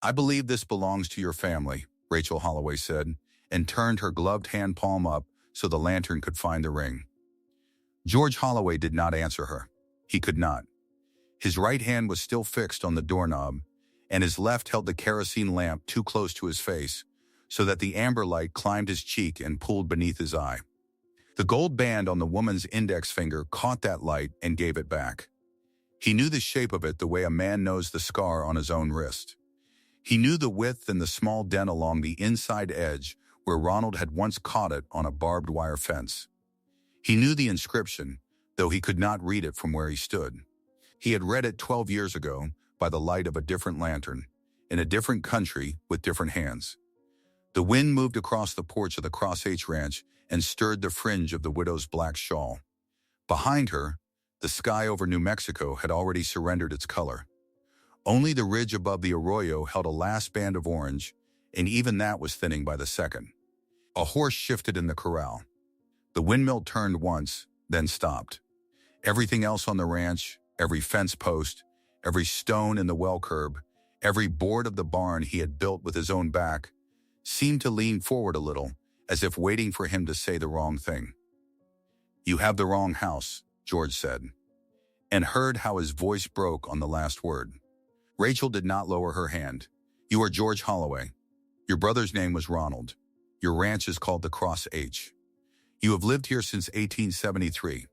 "I believe this belongs to your family," Rachel Holloway said, and turned her gloved hand palm up so the lantern could find the ring. George Holloway did not answer her. He could not. His right hand was still fixed on the doorknob, and his left held the kerosene lamp too close to his face, so that the amber light climbed his cheek and pooled beneath his eye. The gold band on the woman's index finger caught that light and gave it back. He knew the shape of it the way a man knows the scar on his own wrist. He knew the width and the small dent along the inside edge where Ronald had once caught it on a barbed wire fence. He knew the inscription, though he could not read it from where he stood. He had read it 12 years ago by the light of a different lantern, in a different country with different hands. The wind moved across the porch of the Cross H Ranch and stirred the fringe of the widow's black shawl. Behind her, the sky over New Mexico had already surrendered its color. Only the ridge above the arroyo held a last band of orange, and even that was thinning by the second. A horse shifted in the corral. The windmill turned once, then stopped. Everything else on the ranch, every fence post, every stone in the well curb, every board of the barn he had built with his own back, seemed to lean forward a little, as if waiting for him to say the wrong thing. "You have the wrong house," George said, and heard how his voice broke on the last word. Rachel did not lower her hand. "You are George Holloway. Your brother's name was Ronald. Your ranch is called the Cross H. You have lived here since 1873.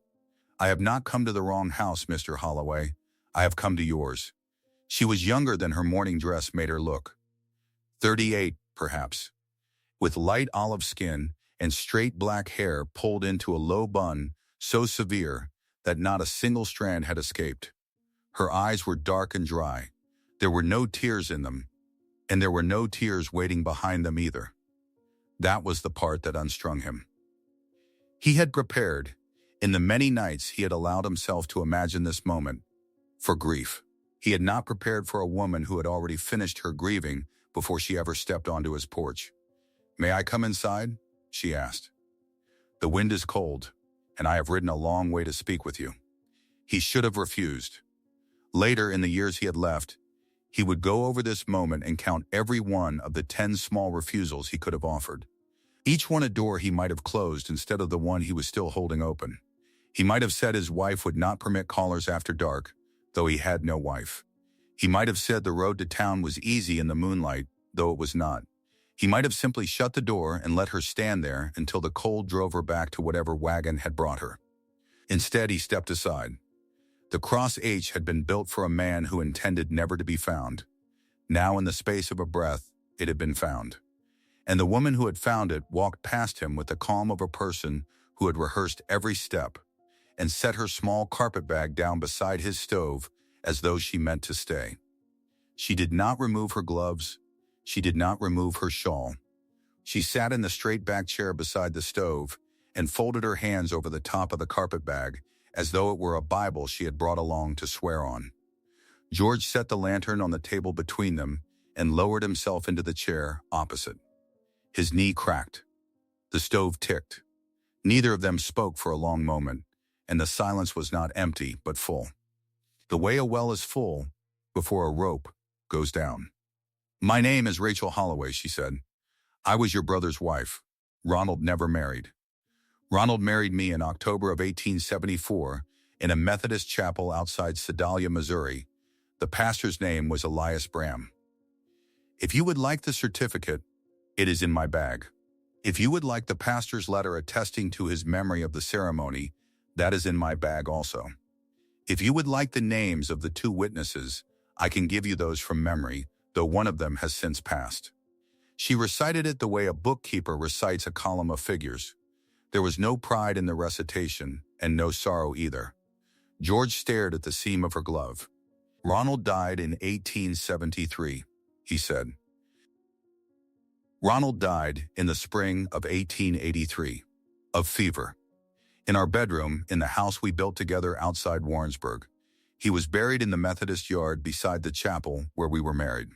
I have not come to the wrong house, Mr. Holloway. I have come to yours." She was younger than her morning dress made her look. 38, perhaps, with light olive skin and straight black hair pulled into a low bun so severe that not a single strand had escaped. Her eyes were dark and dry. There were no tears in them, and there were no tears waiting behind them either. That was the part that unstrung him. He had prepared, in the many nights he had allowed himself to imagine this moment, for grief. He had not prepared for a woman who had already finished her grieving before she ever stepped onto his porch. "May I come inside?" she asked. "The wind is cold, and I have ridden a long way to speak with you." He should have refused. Later, in the years he had left, he would go over this moment and count every one of the 10 small refusals he could have offered. Each one a door he might have closed instead of the one he was still holding open. He might have said his wife would not permit callers after dark, though he had no wife. He might have said the road to town was easy in the moonlight, though it was not. He might have simply shut the door and let her stand there until the cold drove her back to whatever wagon had brought her. Instead, he stepped aside. The Cross H had been built for a man who intended never to be found. Now, in the space of a breath, it had been found. And the woman who had found it walked past him with the calm of a person who had rehearsed every step, and set her small carpet bag down beside his stove as though she meant to stay. She did not remove her gloves. She did not remove her shawl. She sat in the straight back chair beside the stove and folded her hands over the top of the carpet bag as though it were a Bible she had brought along to swear on. George set the lantern on the table between them and lowered himself into the chair opposite. His knee cracked. The stove ticked. Neither of them spoke for a long moment, and the silence was not empty but full. The way a well is full before a rope goes down. "My name is Rachel Holloway," she said. "I was your brother's wife. Ronald never married. Ronald married me in October of 1874 in a Methodist chapel outside Sedalia, Missouri. The pastor's name was Elias Bram. If you would like the certificate, it is in my bag. If you would like the pastor's letter attesting to his memory of the ceremony, that is in my bag also. If you would like the names of the 2 witnesses, I can give you those from memory, though one of them has since passed." She recited it the way a bookkeeper recites a column of figures. There was no pride in the recitation, and no sorrow either. George stared at the seam of her glove. "Ronald died in 1873, he said. Ronald died in the spring of 1883, of fever. In our bedroom, in the house we built together outside Warrensburg. He was buried in the Methodist yard beside the chapel where we were married.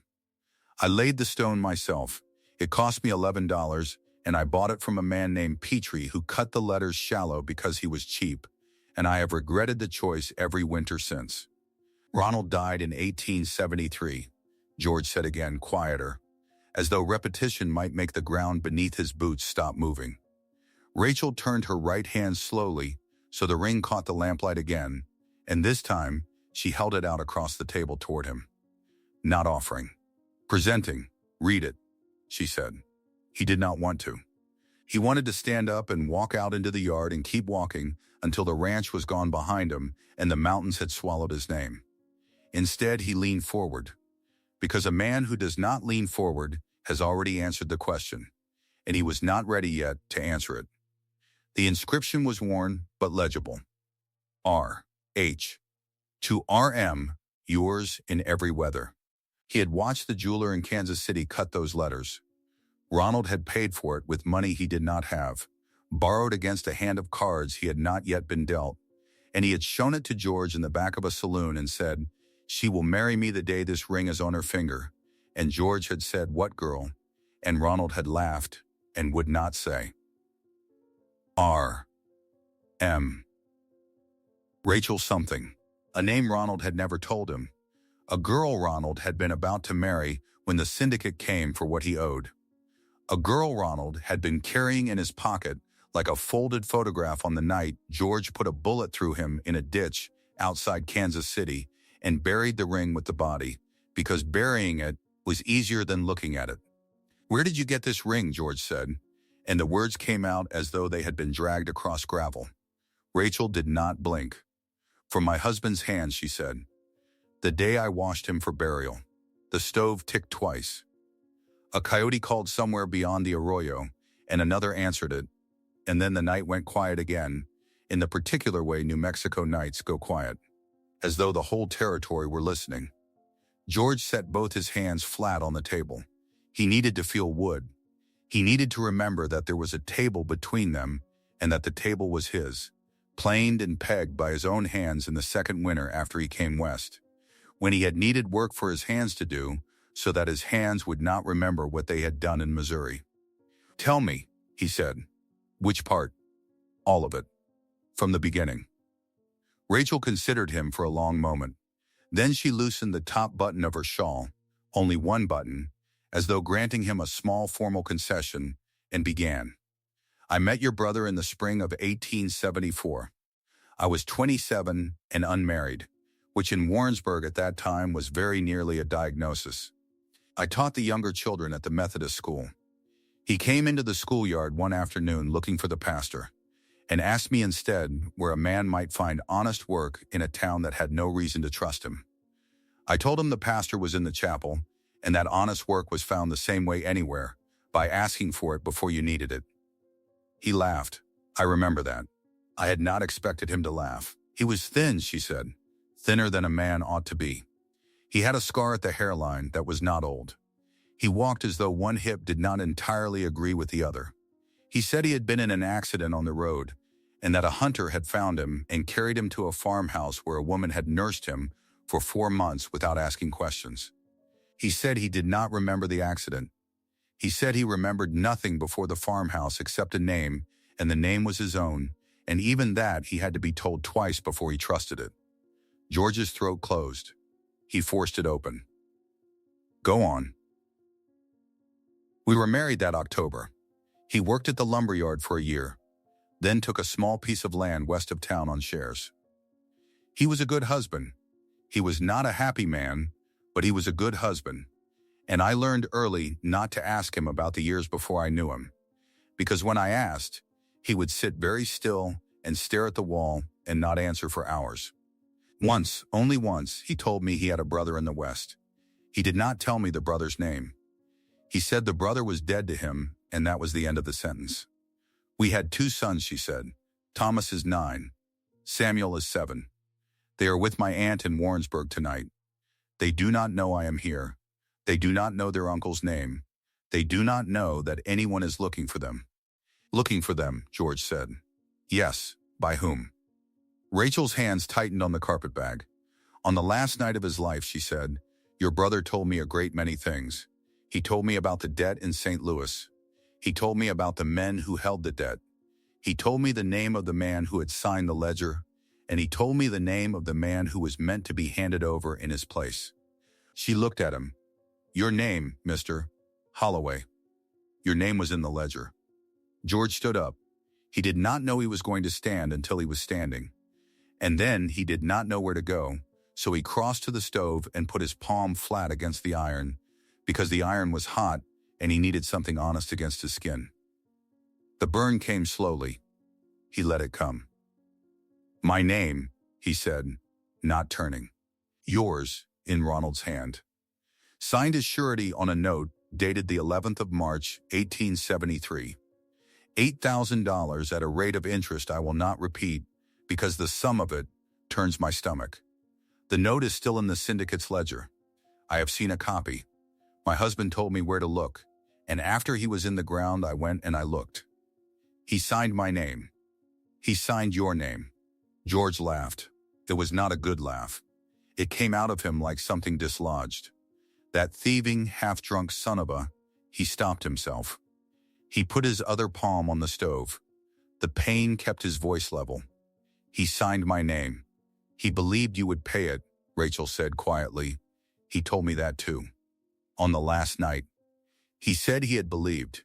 I laid the stone myself. It cost me $11, and I bought it from a man named Petrie who cut the letters shallow because he was cheap, and I have regretted the choice every winter since. Ronald died in 1873. George said again, quieter, as though repetition might make the ground beneath his boots stop moving. Rachel turned her right hand slowly so the ring caught the lamplight again, and this time she held it out across the table toward him. Not offering. Presenting. Read it, she said. He did not want to. He wanted to stand up and walk out into the yard and keep walking until the ranch was gone behind him and the mountains had swallowed his name. Instead, he leaned forward, because a man who does not lean forward has already answered the question, and he was not ready yet to answer it. The inscription was worn but legible. R.H. To R.M., yours in every weather. He had watched the jeweler in Kansas City cut those letters. Ronald had paid for it with money he did not have, borrowed against a hand of cards he had not yet been dealt, and he had shown it to George in the back of a saloon and said, "She will marry me the day this ring is on her finger." And George had said, "What girl?" And Ronald had laughed and would not say. R.M. Rachel something, a name Ronald had never told him. A girl Ronald had been about to marry when the syndicate came for what he owed. A girl Ronald had been carrying in his pocket like a folded photograph on the night George put a bullet through him in a ditch outside Kansas City and buried the ring with the body, because burying it was easier than looking at it. "Where did you get this ring?" George said, and the words came out as though they had been dragged across gravel. Rachel did not blink. "From my husband's hands," she said. "The day I washed him for burial." The stove ticked twice. A coyote called somewhere beyond the arroyo, and another answered it, and then the night went quiet again, in the particular way New Mexico nights go quiet, as though the whole territory were listening. George set both his hands flat on the table. He needed to feel wood. He needed to remember that there was a table between them and that the table was his, planed and pegged by his own hands in the second winter after he came west, when he had needed work for his hands to do so that his hands would not remember what they had done in Missouri. "Tell me," he said. "Which part?" "All of it. From the beginning." Rachel considered him for a long moment. Then she loosened the top button of her shawl, only one button, as though granting him a small formal concession, and began. "I met your brother in the spring of 1874. I was 27 and unmarried, which in Warrensburg at that time was very nearly a diagnosis. I taught the younger children at the Methodist school. He came into the schoolyard one afternoon looking for the pastor, and asked me instead where a man might find honest work in a town that had no reason to trust him. I told him the pastor was in the chapel, and that honest work was found the same way anywhere, by asking for it before you needed it." He laughed. I remember that. I had not expected him to laugh. "He was thin," she said, "thinner than a man ought to be. He had a scar at the hairline that was not old. He walked as though one hip did not entirely agree with the other. He said he had been in an accident on the road, and that a hunter had found him and carried him to a farmhouse where a woman had nursed him for 4 months without asking questions. He said he did not remember the accident. He said he remembered nothing before the farmhouse except a name, and the name was his own, and even that he had to be told twice before he trusted it." George's throat closed. He forced it open. "Go on." "We were married that October. He worked at the lumberyard for a year, then took a small piece of land west of town on shares. He was a good husband. He was not a happy man, but he was a good husband, and I learned early not to ask him about the years before I knew him, because when I asked, he would sit very still and stare at the wall and not answer for hours. Once, only once, he told me he had a brother in the West. He did not tell me the brother's name. He said the brother was dead to him, and that was the end of the sentence. "We had 2 sons," she said. "Thomas is 9. Samuel is 7. They are with my aunt in Warrensburg tonight. They do not know I am here. They do not know their uncle's name. They do not know that anyone is looking for them." "Looking for them," George said. "Yes, by whom?" Rachel's hands tightened on the carpetbag. "On the last night of his life," she said, "your brother told me a great many things. He told me about the debt in St. Louis. He told me about the men who held the debt. He told me the name of the man who had signed the ledger, and he told me the name of the man who was meant to be handed over in his place." She looked at him. Your name, Mr. Holloway. Your name was in the ledger. George stood up. He did not know he was going to stand until he was standing. And then he did not know where to go, so he crossed to the stove and put his palm flat against the iron, because the iron was hot and he needed something honest against his skin. The burn came slowly. He let it come. My name, he said, not turning. Yours, in Ronald's hand. Signed as surety on a note dated the 11th of March, 1873. $8,000 at a rate of interest I will not repeat because the sum of it turns my stomach. The note is still in the syndicate's ledger. I have seen a copy. My husband told me where to look, and after he was in the ground, I went and I looked. He signed my name. He signed your name. George laughed. It was not a good laugh. It came out of him like something dislodged. That thieving, half-drunk son of a... He stopped himself. He put his other palm on the stove. The pain kept his voice level. He signed my name. He believed you would pay it, Rachel said quietly. He told me that too. On the last night. He said he had believed,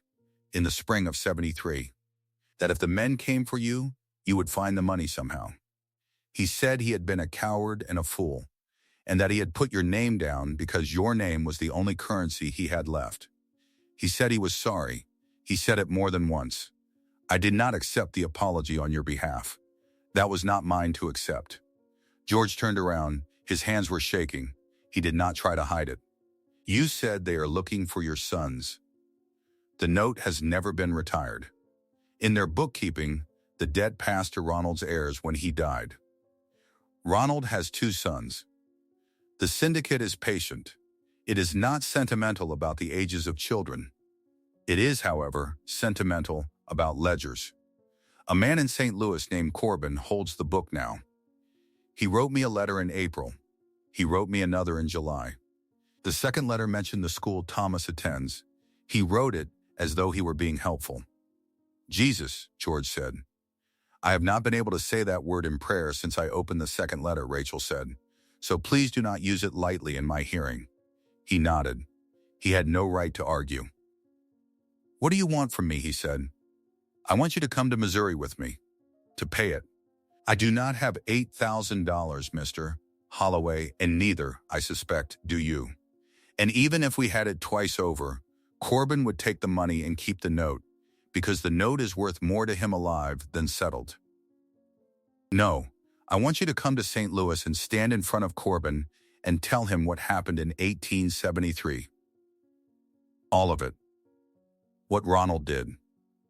in the spring of 73, that if the men came for you, you would find the money somehow. He said he had been a coward and a fool, and that he had put your name down because your name was the only currency he had left. He said he was sorry. He said it more than once. I did not accept the apology on your behalf. That was not mine to accept. George turned around. His hands were shaking. He did not try to hide it. You said they are looking for your sons. The note has never been retired. In their bookkeeping, the debt passed to Ronald's heirs when he died. Ronald has 2 sons. The syndicate is patient. It is not sentimental about the ages of children. It is, however, sentimental about ledgers. A man in St. Louis named Corbin holds the book now. He wrote me a letter in April. He wrote me another in July. The second letter mentioned the school Thomas attends. He wrote it as though he were being helpful. Jesus, George said. I have not been able to say that word in prayer since I opened the second letter, Rachel said. So please do not use it lightly in my hearing. He nodded. He had no right to argue. What do you want from me, he said. I want you to come to Missouri with me, to pay it. I do not have $8,000, Mr. Holloway, and neither, I suspect, do you. And even if we had it twice over, Corbin would take the money and keep the note, because the note is worth more to him alive than settled. No, I want you to come to St. Louis and stand in front of Corbin and tell him what happened in 1873. All of it. What Ronald did.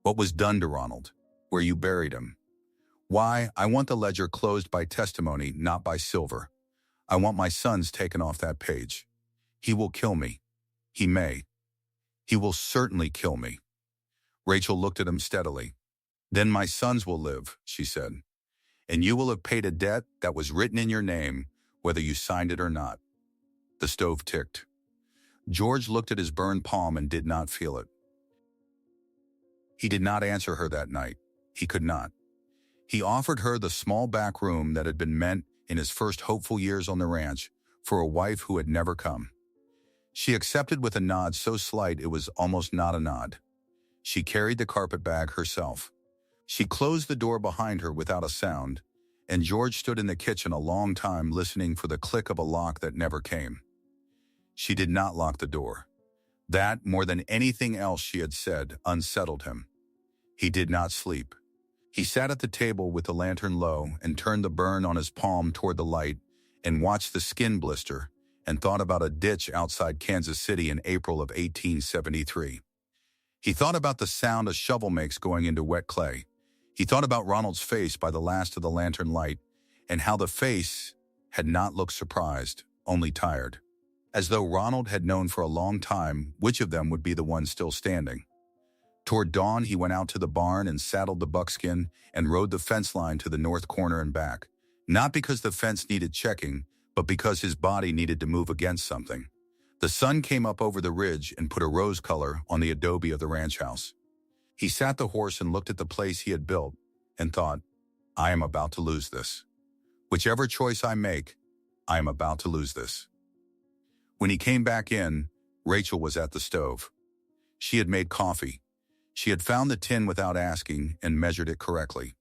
What was done to Ronald. Where you buried him. Why, I want the ledger closed by testimony, not by silver. I want my sons taken off that page. He will kill me. He may. He will certainly kill me. Rachel looked at him steadily. Then my sons will live, she said. And you will have paid a debt that was written in your name, whether you signed it or not. The stove ticked. George looked at his burned palm and did not feel it. He did not answer her that night. He could not. He offered her the small back room that had been meant in his first hopeful years on the ranch for a wife who had never come. She accepted with a nod so slight it was almost not a nod. She carried the carpet bag herself. She closed the door behind her without a sound, and George stood in the kitchen a long time listening for the click of a lock that never came. She did not lock the door. That, more than anything else she had said, unsettled him. He did not sleep. He sat at the table with the lantern low and turned the burn on his palm toward the light and watched the skin blister and thought about a ditch outside Kansas City in April of 1873. He thought about the sound a shovel makes going into wet clay. He thought about Ronald's face by the last of the lantern light and how the face had not looked surprised, only tired. As though Ronald had known for a long time which of them would be the one still standing. Toward dawn, he went out to the barn and saddled the buckskin and rode the fence line to the north corner and back, not because the fence needed checking, but because his body needed to move against something. The sun came up over the ridge and put a rose color on the adobe of the ranch house. He sat the horse and looked at the place he had built and thought, I am about to lose this. Whichever choice I make, I am about to lose this. When he came back in, Rachel was at the stove. She had made coffee. She had found the tin without asking and measured it correctly.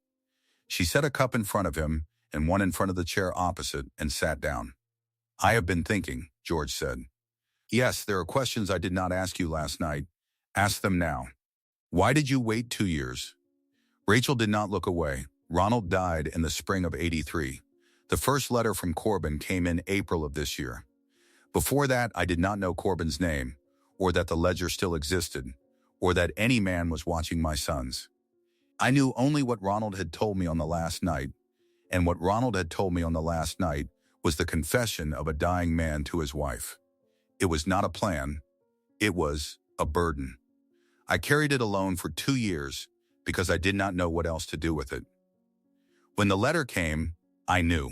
She set a cup in front of him and one in front of the chair opposite and sat down. "I have been thinking," George said. "Yes, there are questions I did not ask you last night. Ask them now. Why did you wait 2 years?" Rachel did not look away. Ronald died in the spring of '83. The first letter from Corbin came in April of this year. Before that, I did not know Corbin's name, or that the ledger still existed, or that any man was watching my sons. I knew only what Ronald had told me on the last night, and what Ronald had told me on the last night was the confession of a dying man to his wife. It was not a plan. It was a burden. I carried it alone for 2 years because I did not know what else to do with it. When the letter came, I knew.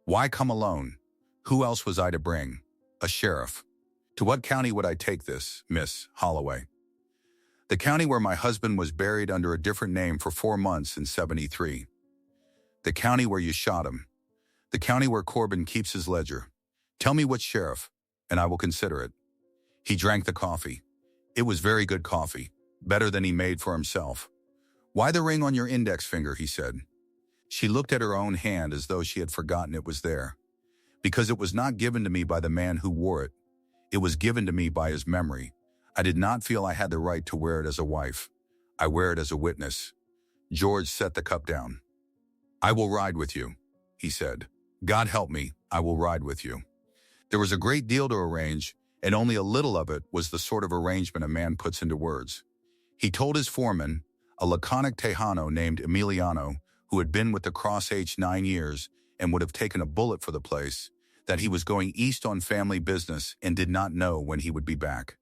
Why come alone? Who else was I to bring? A sheriff. To what county would I take this, Miss Holloway? The county where my husband was buried under a different name for 4 months in '73. The county where you shot him. The county where Corbin keeps his ledger. Tell me which sheriff, and I will consider it. He drank the coffee. It was very good coffee, better than he made for himself. Why the ring on your index finger, he said. She looked at her own hand as though she had forgotten it was there. Because it was not given to me by the man who wore it. It was given to me by his memory. I did not feel I had the right to wear it as a wife. I wear it as a witness. George set the cup down. "I will ride with you," he said. "God help me, I will ride with you." There was a great deal to arrange, and only a little of it was the sort of arrangement a man puts into words. He told his foreman, a laconic Tejano named Emiliano, who had been with the Cross H 9 years and would have taken a bullet for the place, that he was going east on family business and did not know when he would be back.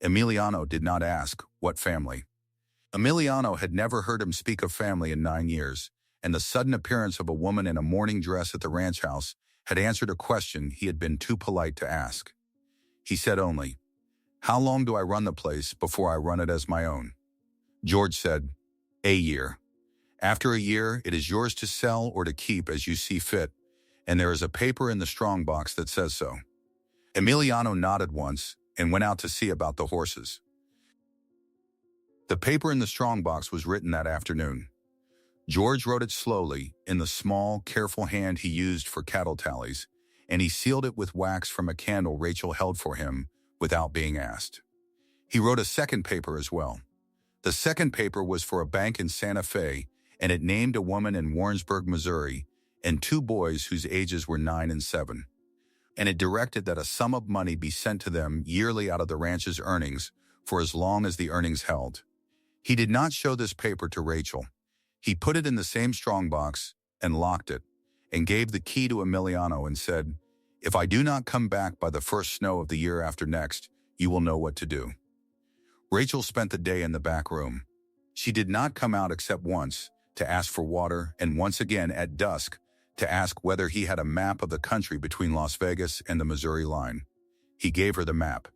Emiliano did not ask, what family? Emiliano had never heard him speak of family in 9 years, and the sudden appearance of a woman in a morning dress at the ranch house had answered a question he had been too polite to ask. He said only, "How long do I run the place before I run it as my own?" George said, "A year. After a year, it is yours to sell or to keep as you see fit, and there is a paper in the strong box that says so." Emiliano nodded once and went out to see about the horses. The paper in the strong box was written that afternoon. George wrote it slowly, in the small, careful hand he used for cattle tallies, and he sealed it with wax from a candle Rachel held for him without being asked. He wrote a second paper as well. The second paper was for a bank in Santa Fe, and it named a woman in Warrensburg, Missouri, and 2 boys whose ages were 9 and 7. And it directed that a sum of money be sent to them yearly out of the ranch's earnings for as long as the earnings held. He did not show this paper to Rachel. He put it in the same strong box and locked it, and gave the key to Emiliano and said, "If I do not come back by the first snow of the year after next, you will know what to do." Rachel spent the day in the back room. She did not come out except once, to ask for water, and once again at dusk, to ask whether he had a map of the country between Las Vegas and the Missouri line. He gave her the map.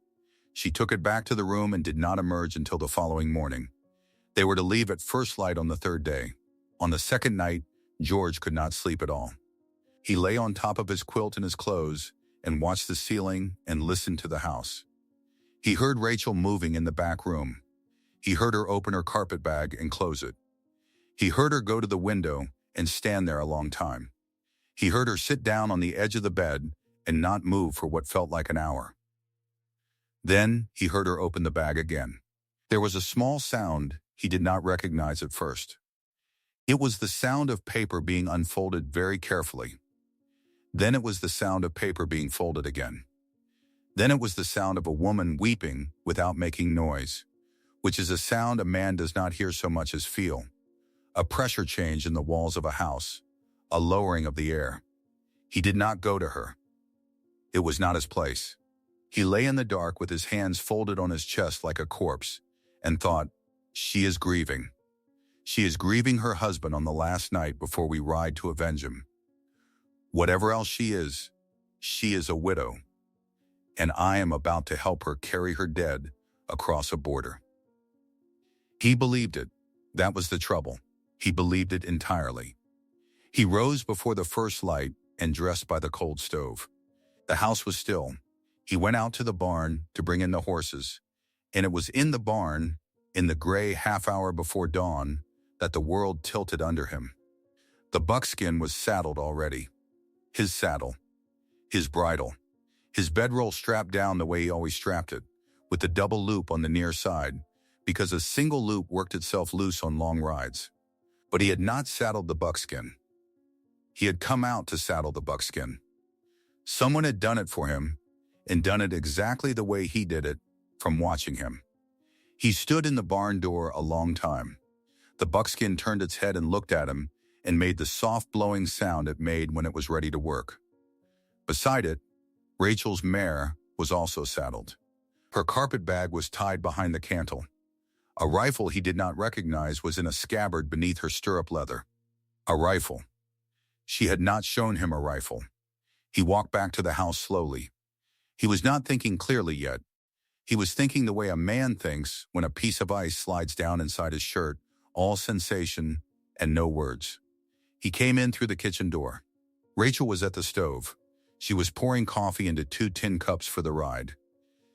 She took it back to the room and did not emerge until the following morning. They were to leave at first light on the 3rd day. On the 2nd night, George could not sleep at all. He lay on top of his quilt in his clothes and watched the ceiling and listened to the house. He heard Rachel moving in the back room. He heard her open her carpet bag and close it. He heard her go to the window and stand there a long time. He heard her sit down on the edge of the bed and not move for what felt like an hour. Then he heard her open the bag again. There was a small sound he did not recognize at first. It was the sound of paper being unfolded very carefully. Then it was the sound of paper being folded again. Then it was the sound of a woman weeping without making noise, which is a sound a man does not hear so much as feel. A pressure change in the walls of a house, a lowering of the air. He did not go to her. It was not his place. He lay in the dark with his hands folded on his chest like a corpse and thought, "She is grieving. She is grieving her husband on the last night before we ride to avenge him. Whatever else she is a widow, and I am about to help her carry her dead across a border." He believed it. That was the trouble. He believed it entirely. He rose before the first light and dressed by the cold stove. The house was still. He went out to the barn to bring in the horses, and it was in the barn, in the gray half-hour before dawn, that the world tilted under him. The buckskin was saddled already. His saddle, his bridle, his bedroll strapped down the way he always strapped it, with the double loop on the near side, because a single loop worked itself loose on long rides. But he had not saddled the buckskin. He had come out to saddle the buckskin. Someone had done it for him, and done it exactly the way he did it, from watching him. He stood in the barn door a long time. The buckskin turned its head and looked at him, and made the soft blowing sound it made when it was ready to work. Beside it, Rachel's mare was also saddled. Her carpet bag was tied behind the cantle. A rifle he did not recognize was in a scabbard beneath her stirrup leather. A rifle. She had not shown him a rifle. He walked back to the house slowly. He was not thinking clearly yet. He was thinking the way a man thinks when a piece of ice slides down inside his shirt, all sensation and no words. He came in through the kitchen door. Rachel was at the stove. She was pouring coffee into 2 tin cups for the ride.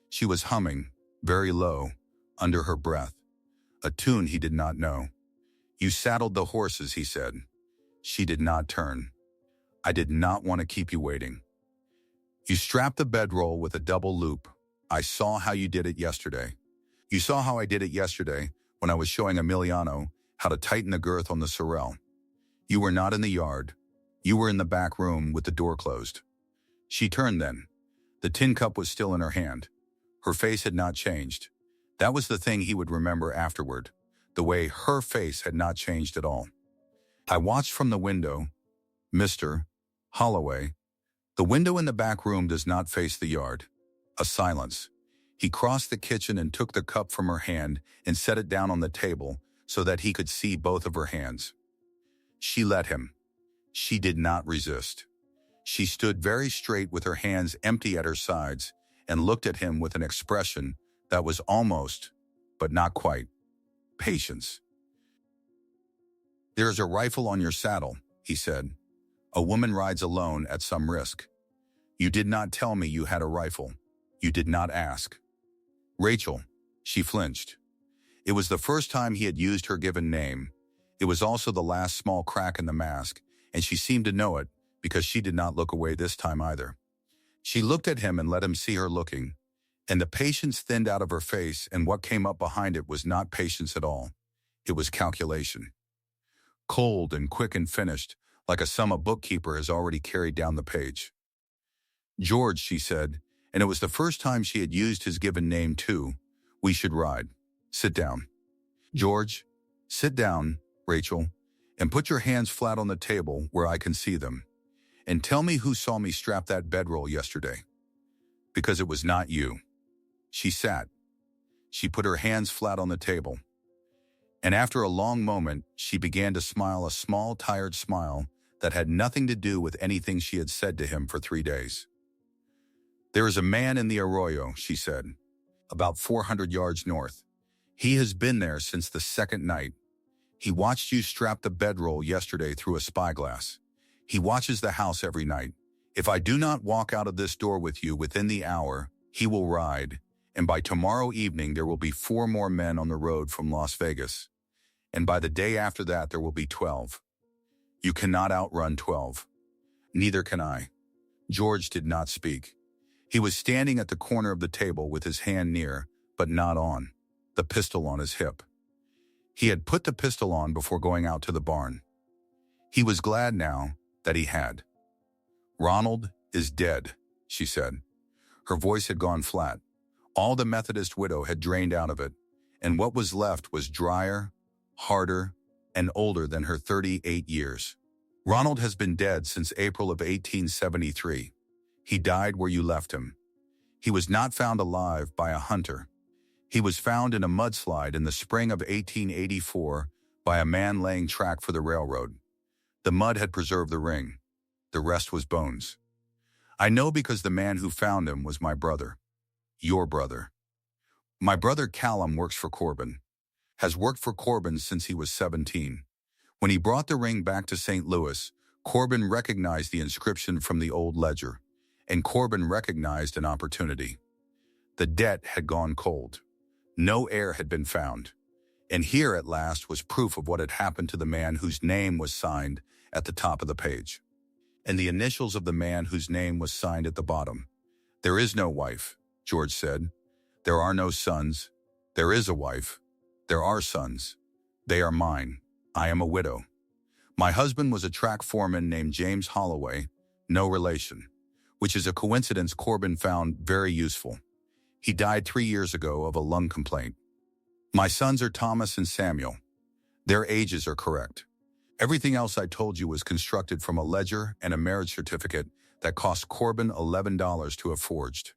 She was humming, very low, under her breath, a tune he did not know. "You saddled the horses," he said. She did not turn. "I did not want to keep you waiting. You strapped the bedroll with a double loop. I saw how you did it yesterday. You saw how I did it yesterday when I was showing Emiliano how to tighten the girth on the sorrel. You were not in the yard. You were in the back room with the door closed." She turned then. The tin cup was still in her hand. Her face had not changed. That was the thing he would remember afterward, the way her face had not changed at all. "I watched from the window, Mr. Holloway. The window in the back room does not face the yard." A silence. He crossed the kitchen and took the cup from her hand and set it down on the table so that he could see both of her hands. She let him. She did not resist. She stood very straight with her hands empty at her sides and looked at him with an expression that was almost, but not quite, patience. "There is a rifle on your saddle," he said. "A woman rides alone at some risk. You did not tell me you had a rifle. You did not ask." "Rachel," she flinched. It was the first time he had used her given name. It was also the last small crack in the mask, and she seemed to know it because she did not look away this time either. She looked at him and let him see her looking, and the patience thinned out of her face, and what came up behind it was not patience at all. It was calculation. Cold and quick and finished, like a sum a bookkeeper has already carried down the page. "George," she said, and it was the first time she had used his given name too. "We should ride. Sit down." "George, sit down, Rachel, and put your hands flat on the table where I can see them. And tell me who saw me strap that bedroll yesterday. Because it was not you." She sat. She put her hands flat on the table. And after a long moment, she began to smile a small, tired smile that had nothing to do with anything she had said to him for 3 days. "There is a man in the arroyo," she said, "about 400 yards north. He has been there since the second night. He watched you strap the bedroll yesterday through a spyglass. He watches the house every night. If I do not walk out of this door with you within the hour, he will ride, and by tomorrow evening there will be 4 more men on the road from Las Vegas. And by the day after that there will be 12. You cannot outrun 12. Neither can I." George did not speak. He was standing at the corner of the table with his hand near, but not on, the pistol on his hip. He had put the pistol on before going out to the barn. He was glad now that he had. "Ronald is dead," she said. Her voice had gone flat. All the Methodist widow had drained out of it, and what was left was drier, harder, and older than her 38 years. "Ronald has been dead since April of 1873. He died where you left him. He was not found alive by a hunter. He was found in a mudslide in the spring of 1884 by a man laying track for the railroad. The mud had preserved the ring. The rest was bones. I know because the man who found him was my brother. Your brother. My brother Callum works for Corbin. Has worked for Corbin since he was 17. When he brought the ring back to St. Louis, Corbin recognized the inscription from the old ledger, and Corbin recognized an opportunity. The debt had gone cold. No heir had been found. And here at last was proof of what had happened to the man whose name was signed at the top of the page, and the initials of the man whose name was signed at the bottom. "There is no wife," George said. "There are no sons. There is a wife. There are sons. They are mine. I am a widow. My husband was a track foreman named James Holloway, no relation," which is a coincidence Corbin found very useful. "He died 3 years ago of a lung complaint. My sons are Thomas and Samuel. Their ages are correct. Everything else I told you was constructed from a ledger and a marriage certificate that cost Corbin $11 to have forged.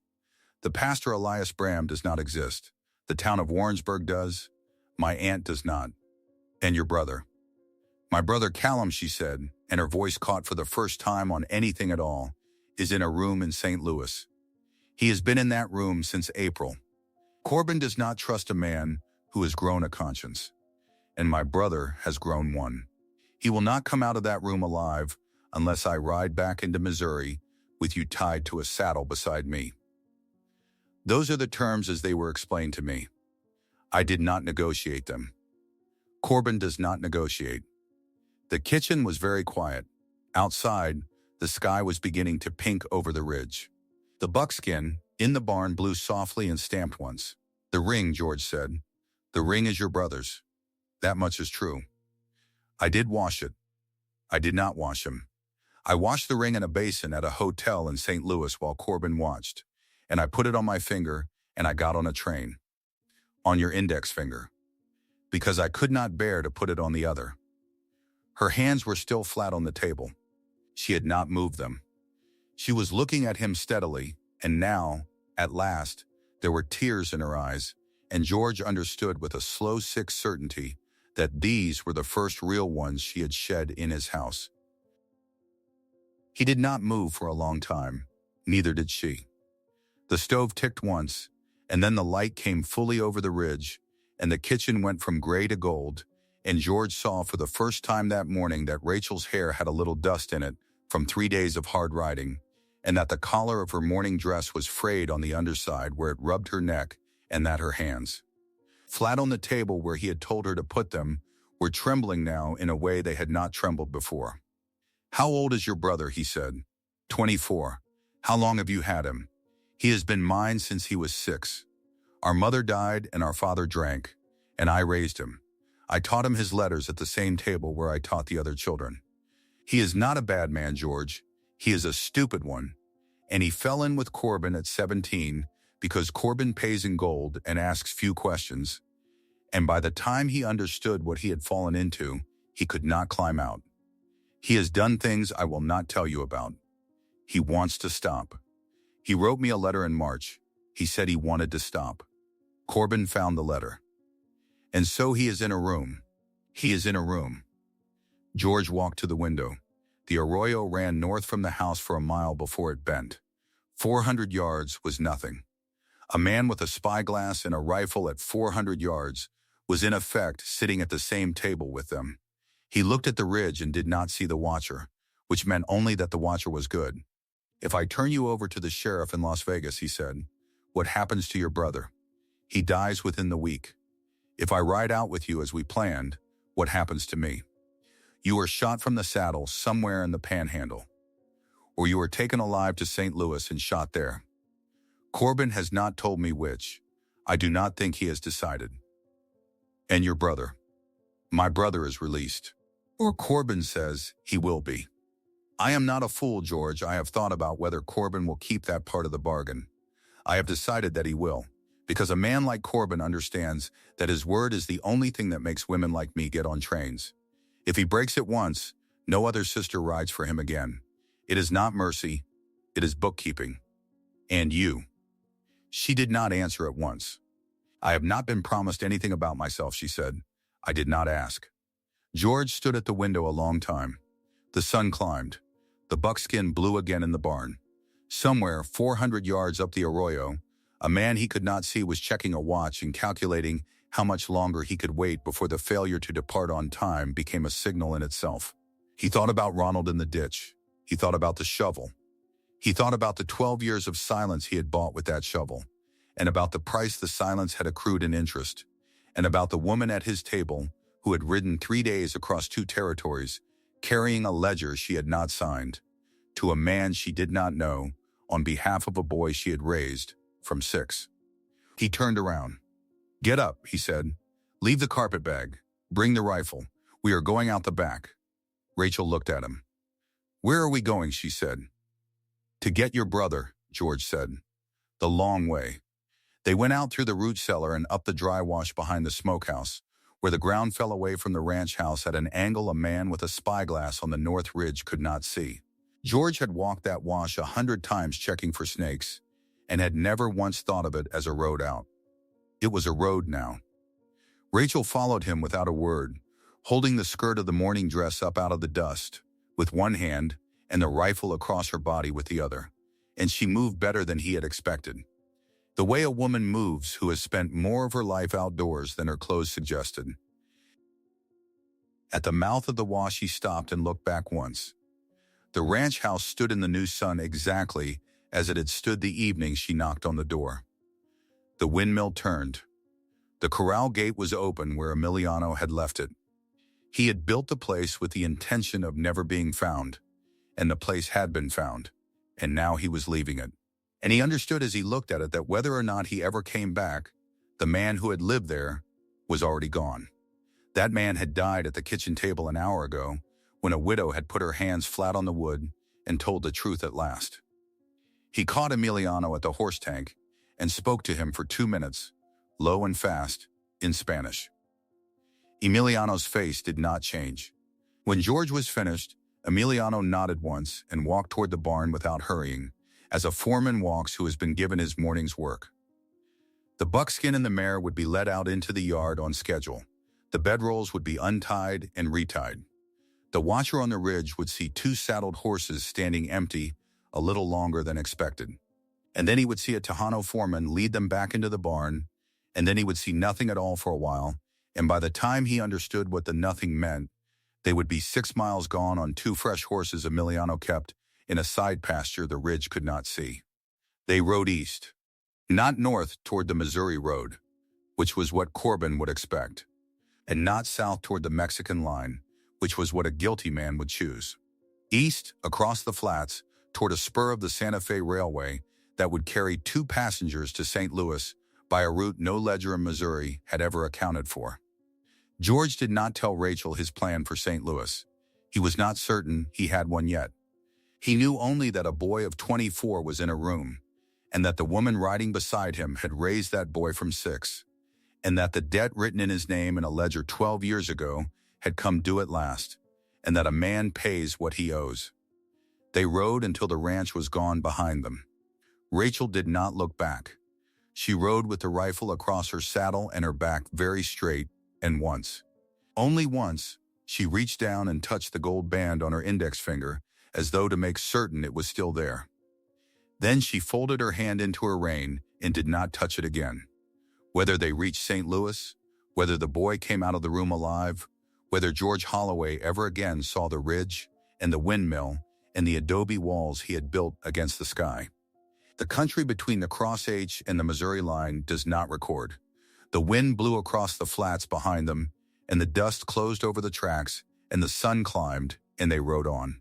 The pastor Elias Bram does not exist. The town of Warrensburg does. My aunt does not. And your brother." "My brother Callum," she said, and her voice caught for the first time on anything at all, "is in a room in St. Louis. He has been in that room since April. Corbin does not trust a man who has grown a conscience. And my brother has grown one. He will not come out of that room alive unless I ride back into Missouri with you tied to a saddle beside me." Those are the terms as they were explained to me. I did not negotiate them. Corbin does not negotiate. The kitchen was very quiet. Outside, the sky was beginning to pink over the ridge. The buckskin in the barn blew softly and stamped once. "The ring," George said. "The ring is your brother's. That much is true. I did wash it. I did not wash him. I washed the ring in a basin at a hotel in St. Louis while Corbin watched, and I put it on my finger, and I got on a train. On your index finger. Because I could not bear to put it on the other." Her hands were still flat on the table. She had not moved them. She was looking at him steadily, and now, at last, there were tears in her eyes, and George understood with a slow, sick certainty that these were the first real ones she had shed in his house. He did not move for a long time. Neither did she. The stove ticked once, and then the light came fully over the ridge, and the kitchen went from gray to gold, and George saw for the first time that morning that Rachel's hair had a little dust in it from 3 days of hard riding, and that the collar of her morning dress was frayed on the underside where it rubbed her neck, and that her hands, flat on the table where he had told her to put them, were trembling now in a way they had not trembled before. "How old is your brother?" he said. 24. "How long have you had him?" "He has been mine since he was 6. Our mother died and our father drank, and I raised him. I taught him his letters at the same table where I taught the other children. He is not a bad man, George. He is a stupid one. And he fell in with Corbin at 17 because Corbin pays in gold and asks few questions. And by the time he understood what he had fallen into, he could not climb out. He has done things I will not tell you about. He wants to stop. He wrote me a letter in March. He said he wanted to stop. Corbin found the letter. And so he is in a room. He is in a room." George walked to the window. The arroyo ran north from the house for a mile before it bent. 400 yards was nothing. A man with a spyglass and a rifle at 400 yards was in effect sitting at the same table with them. He looked at the ridge and did not see the watcher, which meant only that the watcher was good. "If I turn you over to the sheriff in Las Vegas," he said, "what happens to your brother? He dies within the week. If I ride out with you as we planned, what happens to me? You are shot from the saddle somewhere in the panhandle. Or you are taken alive to St. Louis and shot there. Corbin has not told me which. I do not think he has decided. And your brother? My brother is released. Or Corbin says he will be. I am not a fool, George. I have thought about whether Corbin will keep that part of the bargain. I have decided that he will, because a man like Corbin understands that his word is the only thing that makes women like me get on trains. If he breaks it once, no other sister rides for him again. It is not mercy, it is bookkeeping. And you." She did not answer at once. "I have not been promised anything about myself," she said. "I did not ask." George stood at the window a long time. The sun climbed. The buckskin blew again in the barn. Somewhere, 400 yards up the arroyo, a man he could not see was checking a watch and calculating how much longer he could wait before the failure to depart on time became a signal in itself. He thought about Ronald in the ditch. He thought about the shovel. He thought about the 12 years of silence he had bought with that shovel, and about the price the silence had accrued in interest, and about the woman at his table who had ridden 3 days across 2 territories, carrying a ledger she had not signed, to a man she did not know, on behalf of a boy she had raised from 6. He turned around. "Get up," he said. "Leave the carpet bag. Bring the rifle. We are going out the back." Rachel looked at him. "Where are we going?" she said. "To get your brother," George said. "The long way." They went out through the root cellar and up the dry wash behind the smokehouse, where the ground fell away from the ranch house at an angle a man with a spyglass on the north ridge could not see. George had walked that wash 100 times checking for snakes, and had never once thought of it as a road out. It was a road now. Rachel followed him without a word, holding the skirt of the morning dress up out of the dust, with one hand, and the rifle across her body with the other, and she moved better than he had expected. The way a woman moves who has spent more of her life outdoors than her clothes suggested. At the mouth of the wash he stopped and looked back once. The ranch house stood in the new sun exactly as it had stood the evening she knocked on the door. The windmill turned. The corral gate was open where Emiliano had left it. He had built the place with the intention of never being found, and the place had been found, and now he was leaving it. And he understood as he looked at it that whether or not he ever came back, the man who had lived there was already gone. That man had died at the kitchen table an hour ago, when a widow had put her hands flat on the wood and told the truth at last. He caught Emiliano at the horse tank and spoke to him for 2 minutes, low and fast, in Spanish. Emiliano's face did not change. When George was finished, Emiliano nodded once and walked toward the barn without hurrying, as a foreman walks who has been given his morning's work. The buckskin and the mare would be led out into the yard on schedule. The bedrolls would be untied and retied. The watcher on the ridge would see 2 saddled horses standing empty a little longer than expected. And then he would see a Tejano foreman lead them back into the barn, and then he would see nothing at all for a while, and by the time he understood what the nothing meant, they would be 6 miles gone on 2 fresh horses Emiliano kept in a side pasture the ridge could not see. They rode east, not north toward the Missouri road, which was what Corbin would expect, and not south toward the Mexican line, which was what a guilty man would choose. East, across the flats, toward a spur of the Santa Fe Railway that would carry 2 passengers to St. Louis by a route no ledger in Missouri had ever accounted for. George did not tell Rachel his plan for St. Louis. He was not certain he had one yet. He knew only that a boy of 24 was in a room, and that the woman riding beside him had raised that boy from 6, and that the debt written in his name in a ledger 12 years ago had come due at last, and that a man pays what he owes. They rode until the ranch was gone behind them. Rachel did not look back. She rode with the rifle across her saddle and her back very straight, and once, only once, she reached down and touched the gold band on her index finger as though to make certain it was still there. Then she folded her hand into her rein and did not touch it again. Whether they reached St. Louis, whether the boy came out of the room alive, whether George Holloway ever again saw the ridge and the windmill and the adobe walls he had built against the sky. The country between the Cross H and the Missouri line does not record. The wind blew across the flats behind them, and the dust closed over the tracks, and the sun climbed, and they rode on.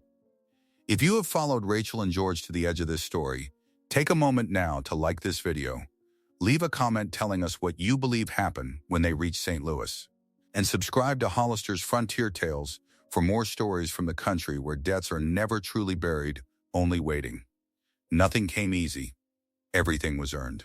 If you have followed Rachel and George to the edge of this story, take a moment now to like this video. Leave a comment telling us what you believe happened when they reached St. Louis. And subscribe to Hollister's Frontier Tales for more stories from the country where debts are never truly buried, only waiting. Nothing came easy. Everything was earned.